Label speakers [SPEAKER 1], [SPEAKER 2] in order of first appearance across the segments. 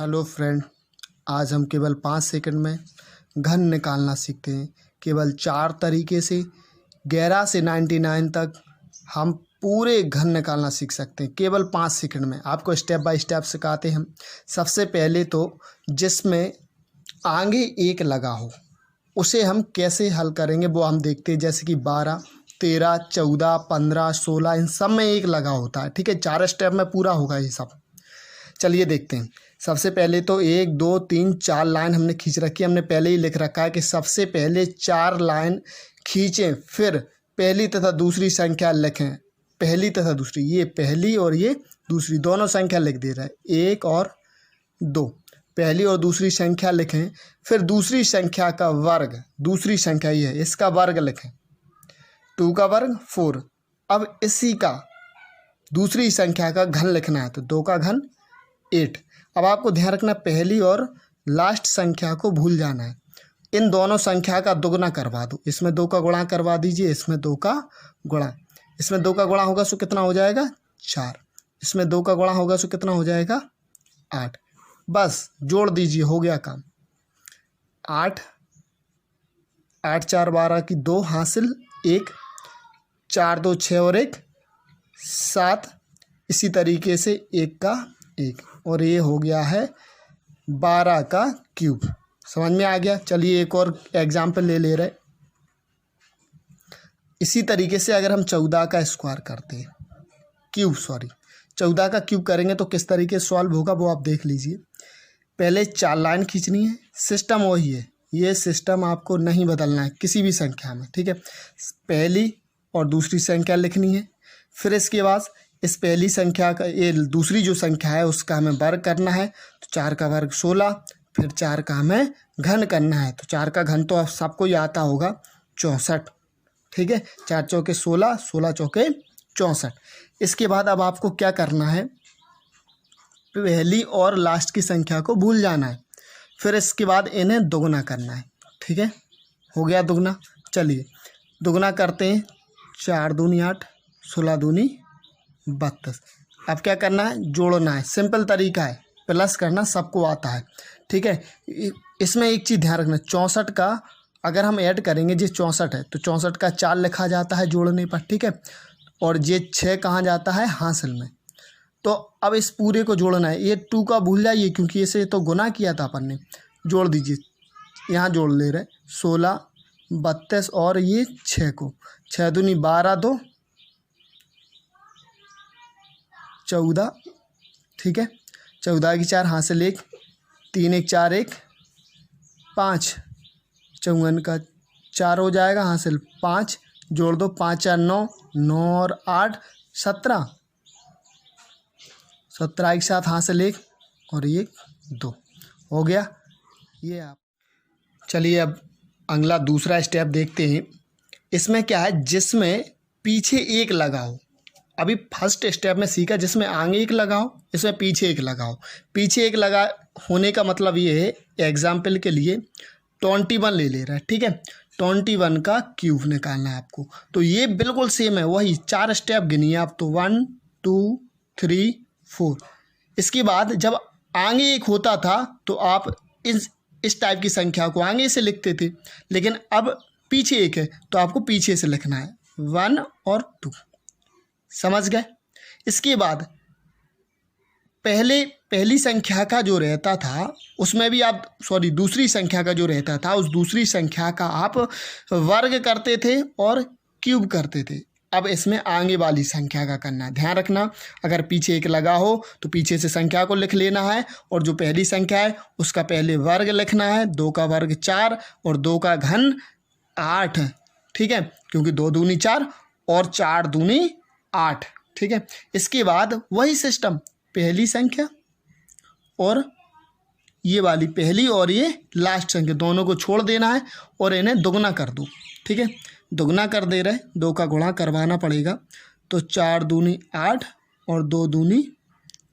[SPEAKER 1] Hello friend, आज हम केवल 5 सेकंड में घन निकालना सीखते हैं। केवल 4 तरीके से 11 से 99 तक हम पूरे घन निकालना सीख सकते हैं केवल 5 सेकंड में। आपको स्टेप बाय स्टेप सिखाते हैं। सबसे पहले तो जिसमें आगे एक लगा हो उसे हम कैसे हल करेंगे वो हम देखते हैं। जैसे कि 12, 13, 14, 15, 16 इन सब में एक लगा होता है। ठीक है, 4 स्टेप में पूरा होगा ये सब। चलिए देखते हैं। सबसे पहले तो 1, 2, 3, 4 लाइन हमने खींच रखी है। हमने पहले ही लिख रखा है कि सबसे पहले 4 लाइन खींचें, फिर पहली तथा दूसरी संख्या लिखें। पहली तथा दूसरी, ये पहली और ये दूसरी दोनों संख्या लिख दे रहा है, 1 और 2। पहली और दूसरी संख्या लिखें, फिर दूसरी संख्या का वर्ग, दूसरी संख्या ये है, इसका वर्ग लिखें। 2 का वर्ग 4। अब इसी का दूसरी संख्या का घन लिखना है, तो 2 का घन 8। अब आपको ध्यान रखना, पहली और लास्ट संख्या को भूल जाना है। इन दोनों संख्या का दुगना करवा दो। इसमें 2 का गुणा करवा दीजिए, इसमें 2 का गुणा। इसमें 2 का गुणा होगा सो कितना हो जाएगा 4। इसमें 2 का गुणा होगा सो कितना हो जाएगा 8। बस जोड़ दीजिए, हो गया काम। 8 8 4 12 की 2 हासिल 1, 4 2 6 और 1 7। इसी तरीके से 1 का 1 और ये हो गया है 12 का क्यूब। समझ में आ गया। चलिए एक और एग्जाम्पल ले रहे। इसी तरीके से अगर हम 14 का स्क्वायर करते हैं, क्यूब 14 का क्यूब करेंगे तो किस तरीके से सॉल्व होगा वो आप देख लीजिए। पहले 4 लाइन खींचनी है, सिस्टम वही है, ये सिस्टम आपको नहीं बदलना है किसी भी संख्या में। ठीक है, पहली और दूसरी संख्या लिखनी है, फिर इसके बाद इस पहली संख्या का ये दूसरी जो संख्या है उसका हमें वर्ग करना है। तो 4 का वर्ग 16, फिर 4 का हमें घन करना है। तो 4 का घन तो आप सबको ही आता होगा 64। ठीक है, 4 चौके 16, 16 चौके 64। इसके बाद अब आपको क्या करना है, पहली और लास्ट की संख्या को भूल जाना है। फिर इसके बाद इन्हें दोगुना करना है। ठीक है, हो गया दुगना। चलिए दुगना करते हैं। 4 दूनी 8, 16 दूनी 32। अब क्या करना है, जोड़ना है। सिंपल तरीका है, प्लस करना सबको आता है। ठीक है, इसमें एक चीज़ ध्यान रखना, 64 का अगर हम ऐड करेंगे, ये 64 है तो 64 का 4 लिखा जाता है जोड़ने पर। ठीक है, और ये 6 कहाँ जाता है हासिल में। तो अब इस पूरे को जोड़ना है। ये 2 का भूल जाइए क्योंकि इसे तो गुना किया था अपन ने। जोड़ दीजिए, यहाँ जोड़ ले रहे 16, 32 और ये 6 को। 6 दूनी 12, 2 14। ठीक है, 14 की 4 हासिल 1, 3 1 4 1 5। 54 का 4 हो जाएगा हासिल 5। जोड़ दो, 5 4 9, 9 और 8 17। 17 के साथ हासिल 1 और 1 2 हो गया ये आप। चलिए अब अगला दूसरा स्टेप देखते हैं। इसमें क्या है, जिसमें पीछे एक लगा हो। अभी फर्स्ट स्टेप में सीखा जिसमें आगे एक लगाओ, इसमें पीछे एक लगाओ। पीछे एक लगा होने का मतलब ये है, एग्जाम्पल के लिए 21 ले रहा है। ठीक है, 21 का क्यूब निकालना है आपको। तो ये बिल्कुल सेम है, वही 4 स्टेप गिनिए आप तो 1 2 3 4। इसके बाद जब आगे एक होता था तो आप इस टाइप की संख्या को आगे से लिखते थे, लेकिन अब पीछे एक है तो आपको पीछे से लिखना है 1 और 2। समझ गए। इसके बाद पहली संख्या का जो रहता था उसमें भी आप दूसरी संख्या का जो रहता था उस दूसरी संख्या का आप वर्ग करते थे और क्यूब करते थे। अब इसमें आगे वाली संख्या का करना है। ध्यान रखना, अगर पीछे एक लगा हो तो पीछे से संख्या को लिख लेना है और जो पहली संख्या है उसका पहले वर्ग लिखना है। 2 का वर्ग 4 और 2 का घन 8। ठीक है, क्योंकि 2 दूनी 4 और 4 दूनी 8। ठीक है, इसके बाद वही सिस्टम, पहली संख्या और ये वाली पहली और ये लास्ट संख्या दोनों को छोड़ देना है और इन्हें दुगना कर दो। ठीक है, दुगना कर दे रहे, 2 का गुणा करवाना पड़ेगा। तो 4 दूनी 8 और 2 दूनी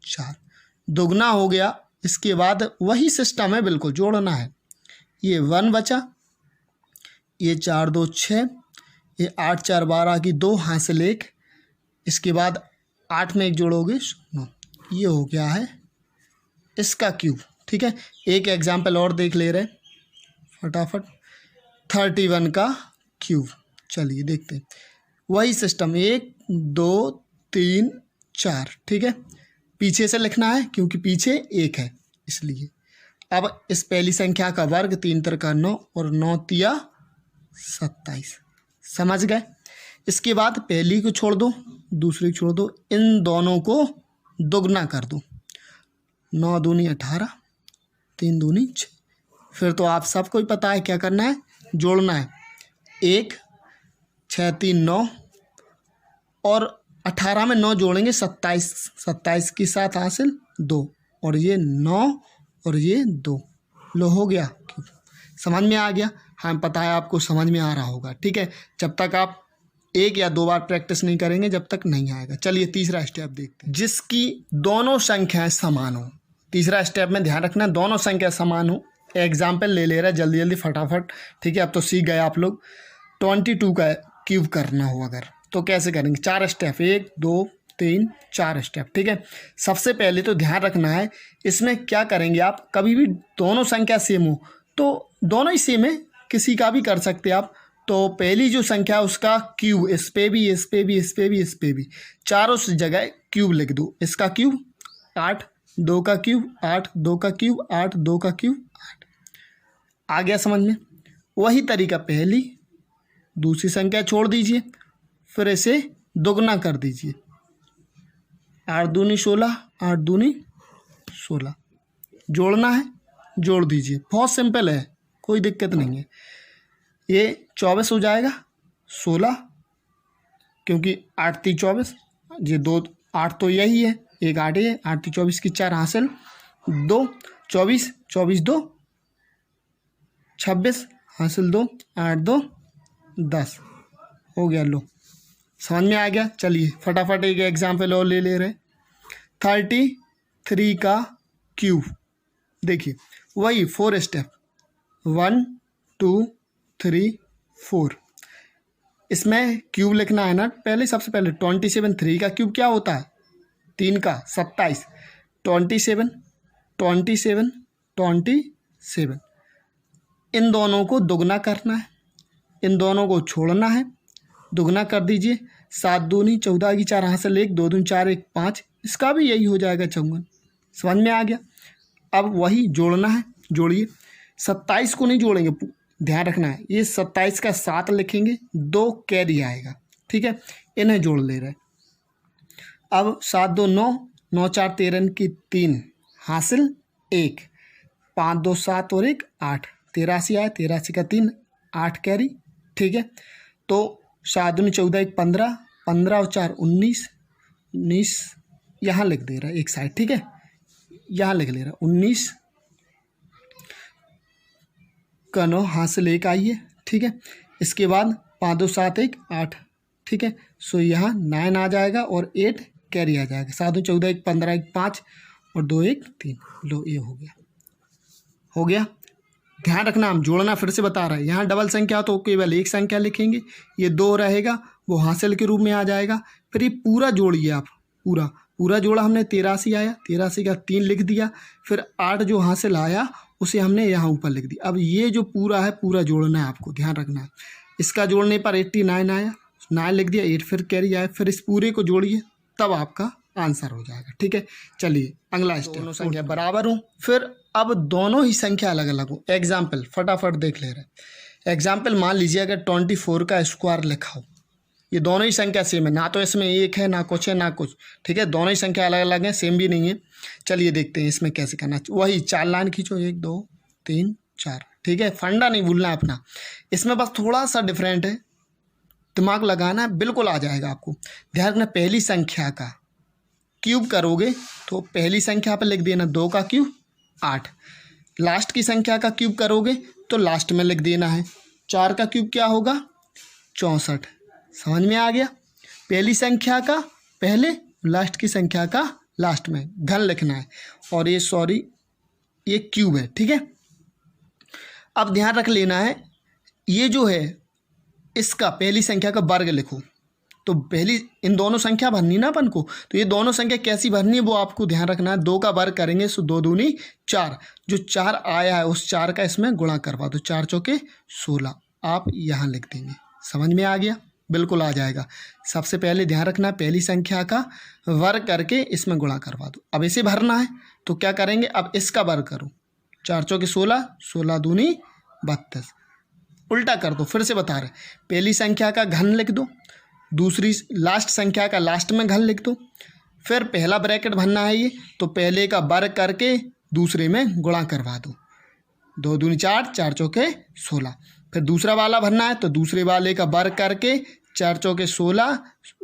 [SPEAKER 1] 4, दुगना हो गया। इसके बाद वही सिस्टम है, बिल्कुल जोड़ना है। ये 1 बचा, ये 4 2 6, ये 8 4 12 की 2 हासिल 1। इसके बाद 8 में 1 जोड़ोगे 9। ये हो गया है इसका क्यूब। ठीक है। एक एग्जाम्पल और देख ले रहे फटाफट, 31 का क्यूब। चलिए देखते हैं वही सिस्टम, 1 2 3 4, ठीक है। पीछे से लिखना है क्योंकि पीछे 1 है इसलिए। अब इस पहली संख्या का वर्ग 3 तिरका 9 और 9 तिया 27, समझ गए। इसके बाद पहली को छोड़ दो, दूसरी को छोड़ दो, इन दोनों को दोगुना कर दो। 9 दूनी 18, 3 दूनी 6। फिर तो आप सबको ही पता है क्या करना है, जोड़ना है। 1 6 3 9 और 18 में 9 जोड़ेंगे 27, 27 के साथ हासिल 2 और ये 9 और ये 2, लो हो गया। समझ में आ गया? हाँ पता है आपको समझ में आ रहा होगा, ठीक है। जब तक आप 1 या 2 बार प्रैक्टिस नहीं करेंगे जब तक नहीं आएगा। चलिए तीसरा स्टेप देखते हैं, जिसकी दोनों संख्याएं समान हो। तीसरा स्टेप में ध्यान रखना दोनों संख्या समान हो। एग्जाम्पल ले ले रहा है जल्दी जल्दी फटाफट, ठीक है। अब तो सीख गए आप लोग। 22 का क्यूब करना हो अगर तो कैसे करेंगे, 4 स्टेप, 1 2 3 4 स्टेप, ठीक है। सबसे पहले तो ध्यान रखना है इसमें क्या करेंगे आप, कभी भी दोनों संख्या सेम हो तो दोनों ही सेम है, किसी का भी कर सकते आप। तो पहली जो संख्या है उसका क्यूब, इस पे भी इस पे भी इस पे भी इस पे भी, चारों जगह क्यूब लिख दो। इसका क्यूब 8, 2 का क्यूब 8, 2 का क्यूब 8, 2 का क्यूब 8। आ गया समझ में? वही तरीका पहली दूसरी संख्या छोड़ दीजिए, फिर इसे दोगुना कर दीजिए। 8 दूनी 16, 8 दूनी 16, जोड़ना है जोड़ दीजिए, बहुत सिंपल है, कोई दिक्कत नहीं है। ये 24 हो जाएगा, 16 क्योंकि 8 3 24, ये 2 8 तो यही है, 1 8 है, 8 3 24 की 4 हासिल 2, 24 24 2 26 हासिल 2, 8 2 10 हो गया। लो समझ में आ गया। चलिए फटाफट एक एग्जाम्पल और ले रहे, 33 का क्यूब। देखिए वही 4 स्टेप, 1 2 3 4। इसमें क्यूब लिखना है ना पहले, सबसे पहले 27, 3 का क्यूब क्या होता है, 3 का 27, 27 27 27। इन दोनों को दोगुना करना है, इन दोनों को छोड़ना है, दोगुना कर दीजिए। 7 दूनी 14 की 4 हासिल 1, 2 दूनी 4 1 5, इसका भी यही हो जाएगा 54। समझ में आ गया? अब वही जोड़ना है, जोड़िए। 27 को नहीं जोड़ेंगे, ध्यान रखना है, ये 27 का 7 लिखेंगे, 2 कैरी आएगा, ठीक है। इन्हें जोड़ ले रहे। अब 7 2 9, 9 4 13 की 3 हासिल 1, 5 2 7 और 1 8, 83 आए, 83 का 3 8 कैरी, ठीक है। तो 7 दूनी 14 1 15, 15 और 4 19, 19 यहाँ लिख दे रहा है एक साइड, ठीक है, यहाँ लिख ले रहा 19 का 9 हासिल 1 आई है, ठीक है। इसके बाद 5 2 7 1 8, ठीक है। सो यहाँ 9 आ जाएगा और 8 कैरी आ जाएगा। 7 2 14 1 15 1 5 और 2 1 3, लो ये हो गया, हो गया। ध्यान रखना हम जोड़ना फिर से बता रहे हैं, यहाँ डबल संख्या तो केवल एक संख्या लिखेंगे, ये 2 रहेगा वो हासिल के रूप में आ जाएगा। फिर ये पूरा जोड़िए आप, पूरा पूरा जोड़ा हमने 83 आया, 83 का 3 लिख दिया, फिर 8 जो हासिल आया उसे हमने यहाँ ऊपर लिख दिया। अब ये जो पूरा है पूरा जोड़ना है आपको, ध्यान रखना है। इसका जोड़ने पर 89 आया, 9 लिख दिया, 8 फिर कैरी आया, फिर इस पूरे को जोड़िए तब आपका आंसर हो जाएगा, ठीक है। चलिए अगला स्टेप, दोनों संख्या बराबर हो, फिर अब दोनों ही संख्या अलग अलग हो। एग्जाम्पल फटाफट देख ले रहे। एग्जाम्पल मान लीजिए अगर 24 का स्क्वायर लिखा हो, ये दोनों ही संख्या सेम है, ना तो इसमें 1 है ना कुछ है ना कुछ, ठीक है। दोनों ही संख्या अलग अलग हैं, सेम भी नहीं है। चलिए देखते हैं इसमें कैसे करना। वही 4 लाइन खींचो, 1 2 3 4, ठीक है। फंडा नहीं भूलना अपना, इसमें बस थोड़ा सा डिफरेंट है, दिमाग लगाना है, बिल्कुल आ जाएगा आपको। ध्यान रखना पहली संख्या का क्यूब करोगे तो पहली संख्या पर लिख देना 2 का क्यूब 8, लास्ट की संख्या का क्यूब करोगे तो लास्ट में लिख देना है 4 का क्यूब क्या होगा 64। समझ में आ गया? पहली संख्या का पहले, लास्ट की संख्या का लास्ट में घन लिखना है। और ये सॉरी ये क्यूब है, ठीक है। अब ध्यान रख लेना है, ये जो है इसका पहली संख्या का वर्ग लिखो तो पहली इन दोनों संख्या भरनी ना अपन को, तो ये दोनों संख्या कैसी भरनी है वो आपको ध्यान रखना है। 2 का वर्ग करेंगे सो 2 दूनी 4, जो 4 आया है उस 4 का इसमें गुणा करवा दो, 4 चौके 16 आप यहाँ लिख देंगे। समझ में आ गया? बिल्कुल आ जाएगा। सबसे पहले ध्यान रखना पहली संख्या का वर्ग करके इसमें गुणा करवा दो। अब इसे भरना है तो क्या करेंगे, अब इसका वर्ग करो, 4 चौके 16, 16 दूनी 32, उल्टा कर दो। फिर से बता रहे, पहली संख्या का घन लिख दो, दूसरी लास्ट संख्या का लास्ट में घन लिख दो, फिर पहला ब्रैकेट भरना है ये, तो पहले का वर्ग करके दूसरे में गुणा करवा दो, 2 दूनी 4, 4 चौके 16। फिर दूसरा वाला भरना है तो दूसरे वाले का वर्ग करके 4 चौके 16,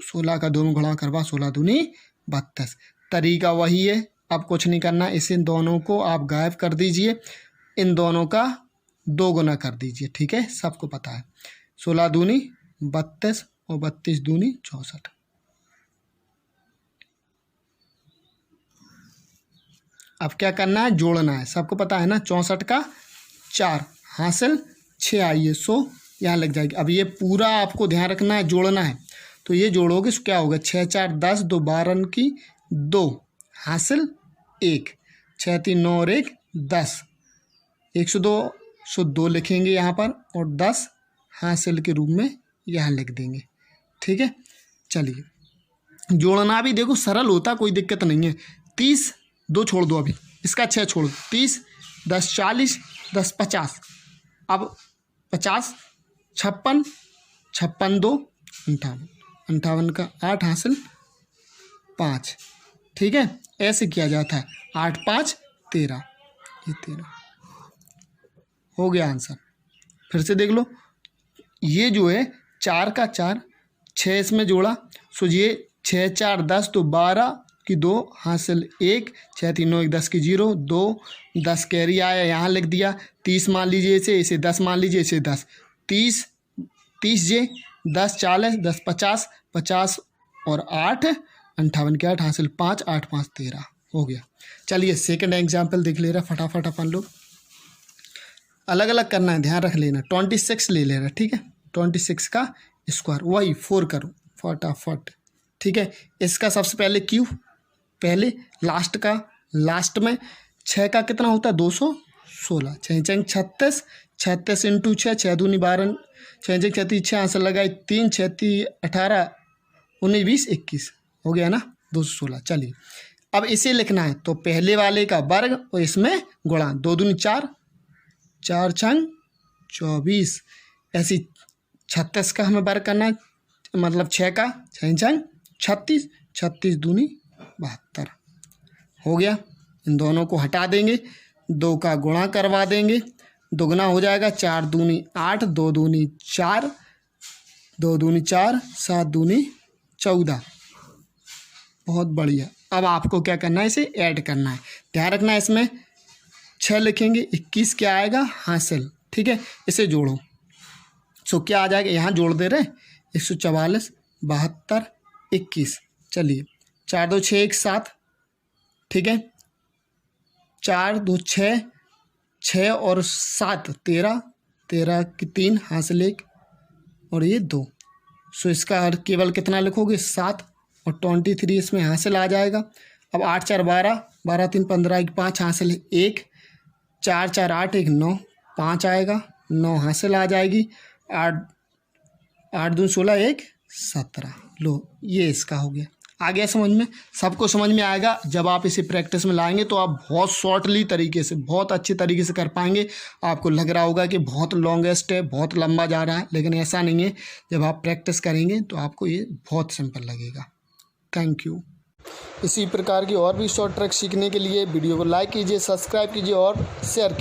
[SPEAKER 1] 16 का 2 में गुणा करवा, 16 दूनी 32। तरीका वही है, अब कुछ नहीं करना, इसे दोनों को आप गायब कर दीजिए, इन दोनों का 2 गुना कर दीजिए। ठीक है, सबको पता है। 16 दूनी 32 और 32 दूनी 64। अब क्या करना है, जोड़ना है। सबको पता है ना, 64 का 4 हासिल 6 आइए, सो यहाँ लग जाएगी। अब ये पूरा आपको ध्यान रखना है, जोड़ना है। तो ये जोड़ोगे तो क्या होगा, 6 4 10, 2 12 की 2 हासिल 1, 6 3 9 और 1 10, 102 सो 2 लिखेंगे यहाँ पर और 10 हासिल के रूप में यहाँ लिख देंगे। ठीक है, चलिए जोड़ना भी देखो सरल होता, कोई दिक्कत नहीं है। 30 2 छोड़ दो, अभी इसका 6 छोड़ दो, 30 10 40 10 50, अब 50 56 56 2 58, 58 का 8 हासिल 5। ठीक है, ऐसे किया जाता है, 8 5 13, ये 13 हो गया आंसर। फिर से देख लो, ये जो है 4 का 4, 6 इसमें जोड़ा, सो ये 6 4 10, तो 12 की 2 हासिल 1, 6 3 9 1 10 की 0 2, 10 कैरी आया यहाँ लिख दिया। 30 मान लीजिए इसे 10 मान लीजिए, इसे 10, 30 30 जे 10 40 10 50 50 और 8 58 के 8 हासिल 5, 8 5 13 हो गया। चलिए सेकंड एग्जाम्पल देख ले रहा फटाफट अपन लोग, अलग अलग करना है, ध्यान रख लेना। 26 ले ले रहा, ठीक है, 26 का स्क्वायर, वही 4 करो फटाफट। ठीक है, इसका सबसे पहले क्यूब, पहले लास्ट का लास्ट में 6 का कितना होता है 216, 6 6 36, 36 इंटू 6, 6 दूनी 12, 6 6 36, 6 आंसर लगाए 3 6 18 19 20 21 हो गया ना 216। चलिए अब इसे लिखना है, तो पहले वाले का वर्ग और इसमें गुणा, 2 दूनी 4, 4 छंग 24, ऐसी 36 का हमें वर्ग करना है, मतलब 6 का 6 छंग 36, 36 दूनी 72 हो गया। इन दोनों को हटा देंगे, 2 का गुणा करवा देंगे, दुगना हो जाएगा, 4 दूनी 8, 2 दूनी 4, 2 दूनी 4, 7 दूनी 14। बहुत बढ़िया। अब आपको क्या करना है, इसे ऐड करना है। ध्यान रखना इसमें 6 लिखेंगे, 21 क्या आएगा हासिल। ठीक है, इसे जोड़ो, सो क्या आ जाएगा, यहाँ जोड़ दे रहे 144 72 21। चलिए 4 2 6 1 7, ठीक है, 4 2 6, 6 और 7 13, 13 की 3 हासिल 1 और ये 2। सो इसका केवल कितना लिखोगे 7 और 23 इसमें हासिल आ जाएगा। अब 8 4 12, 12 3 15 1 5 हासिल 1, 4 4 8 1 9 5 आएगा, 9 हासिल आ जाएगी, 8 8 2 16 1 17। लो ये इसका हो गया। आ गया समझ में? सबको समझ में आएगा। जब आप इसे प्रैक्टिस में लाएंगे तो आप बहुत शॉर्टली तरीके से, बहुत अच्छे तरीके से कर पाएंगे। आपको लग रहा होगा कि बहुत लॉन्गेस्ट है, बहुत लंबा जा रहा है, लेकिन ऐसा नहीं है। जब आप प्रैक्टिस करेंगे तो आपको ये बहुत सिंपल लगेगा। Thank you. इसी प्रकार की और भी शॉर्ट ट्रिक सीखने के लिए वीडियो को लाइक कीजिए, सब्सक्राइब कीजिए और शेयर कीजिए।